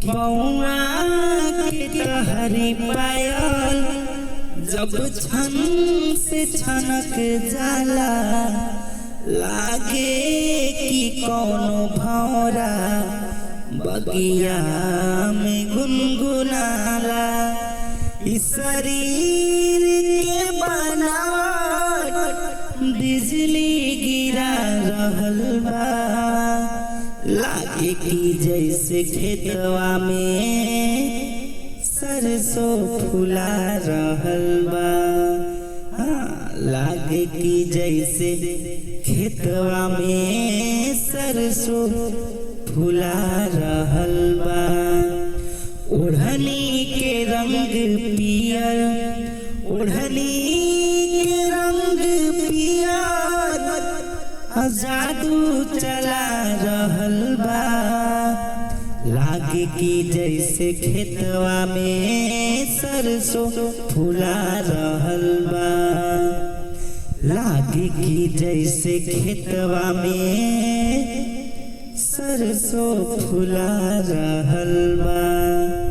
पौआ के तहरी पायल जब छन से छनक जाला लागे कि कौनो भौरा बगिया में गुनगुनाला। इस शरीर के बनावट बिजली गिरा रहल बा लागे कि जैसे खेतवा में सरसों फुला रहल बा। हाँ, लागे कि जैसे खेतवा में सरसों फुला रहल बा। ओढ़नी के रंग पियर, ओढ़नी के रंग पियर जादू चला रहल बा लागे कि जैसे खेतवा में सरसों फुला रहल बा। लागे कि जैसे खेतवा में सरसों फुला रहल बा।